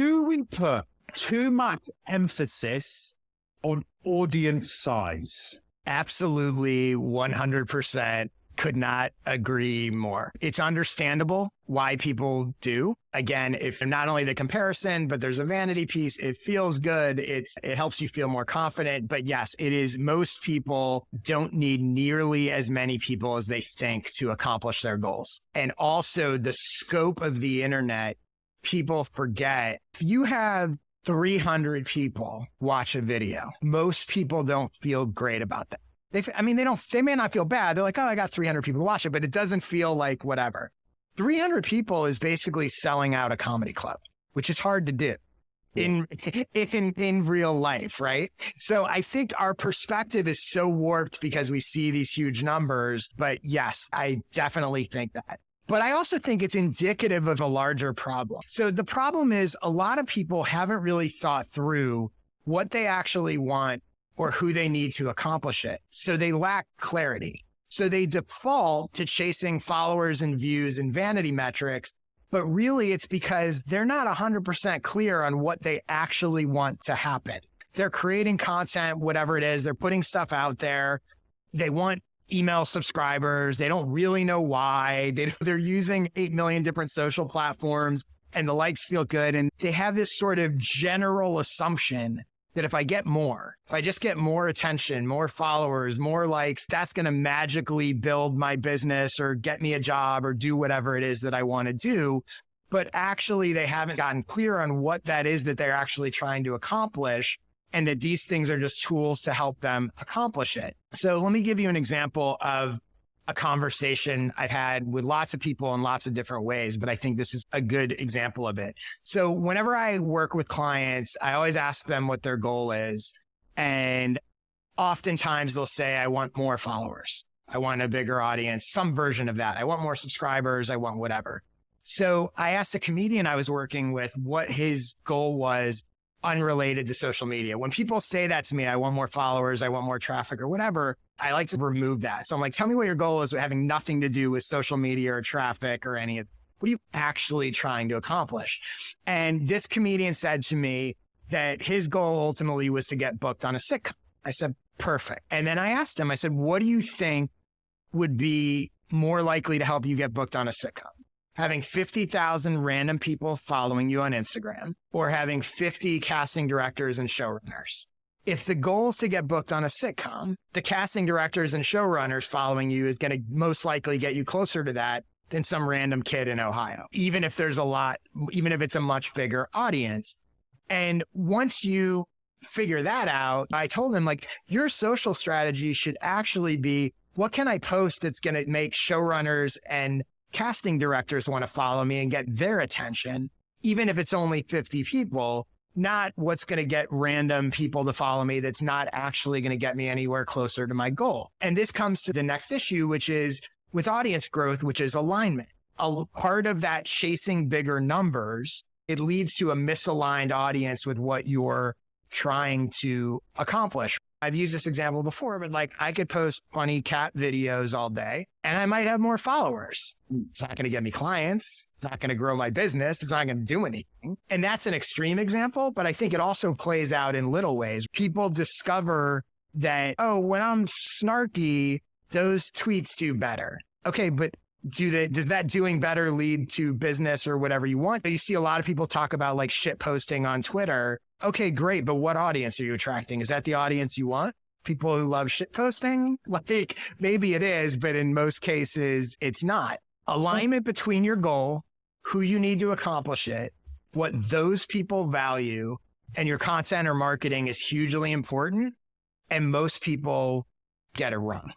Do we put too much emphasis on audience size? Absolutely, 100%. Could not agree more. It's understandable why people do. Again, if not only the comparison, but there's a vanity piece, it feels good. It helps you feel more confident. But yes, it is. Most people don't need nearly as many people as they think to accomplish their goals. And also the scope of the internet, people forget. If you have 300 people watch a video, most people don't feel great about that. They may not feel bad. They're like, oh, I got 300 people to watch it, but it doesn't feel like whatever. 300 people is basically selling out a comedy club, which is hard to do in real life, right? So I think our perspective is so warped because we see these huge numbers. But yes, I definitely think that. But I also think it's indicative of a larger problem. So the problem is a lot of people haven't really thought through what they actually want or who they need to accomplish it. So they lack clarity. So they default to chasing followers and views and vanity metrics, but really it's because they're not 100% clear on what they actually want to happen. They're creating content, whatever it is, they're putting stuff out there. They want email subscribers. They don't really know why. They're using 8 million different social platforms and the likes feel good. And they have this sort of general assumption that if I just get more attention, more followers, more likes, that's going to magically build my business or get me a job or do whatever it is that I want to do. But actually, they haven't gotten clear on what that is that they're actually trying to accomplish, and that these things are just tools to help them accomplish it. So let me give you an example of a conversation I've had with lots of people in lots of different ways, but I think this is a good example of it. So whenever I work with clients, I always ask them what their goal is. And oftentimes they'll say, I want more followers. I want a bigger audience, some version of that. I want more subscribers. I want whatever. So I asked a comedian I was working with what his goal was unrelated to social media. When people say that to me, I want more followers, I want more traffic or whatever, I like to remove that. So I'm like, tell me what your goal is, having nothing to do with social media or traffic or any of it. What are you actually trying to accomplish? And this comedian said to me that his goal ultimately was to get booked on a sitcom. I said, perfect. And then I asked him, I said, what do you think would be more likely to help you get booked on a sitcom? Having 50,000 random people following you on Instagram or having 50 casting directors and showrunners? If the goal is to get booked on a sitcom, the casting directors and showrunners following you is going to most likely get you closer to that than some random kid in Ohio, even if it's a much bigger audience. And once you figure that out, I told him, like, your social strategy should actually be, what can I post that's going to make showrunners and casting directors want to follow me and get their attention, even if it's only 50 people, not what's going to get random people to follow me that's not actually going to get me anywhere closer to my goal. And this comes to the next issue, which is with audience growth, which is alignment. A part of that chasing bigger numbers, it leads to a misaligned audience with what you're trying to accomplish. I've used this example before, but like I could post funny cat videos all day and I might have more followers. It's not going to get me clients. It's not going to grow my business. It's not going to do anything. And that's an extreme example, but I think it also plays out in little ways. People discover that, oh, when I'm snarky, those tweets do better. Okay, but does that doing better lead to business or whatever you want? You see a lot of people talk about like shit posting on Twitter. Okay, great. But what audience are you attracting? Is that the audience you want? People who love shit posting? Like maybe it is, but in most cases it's not. Alignment between your goal, who you need to accomplish it, what those people value, and your content or marketing is hugely important. And most people get it wrong.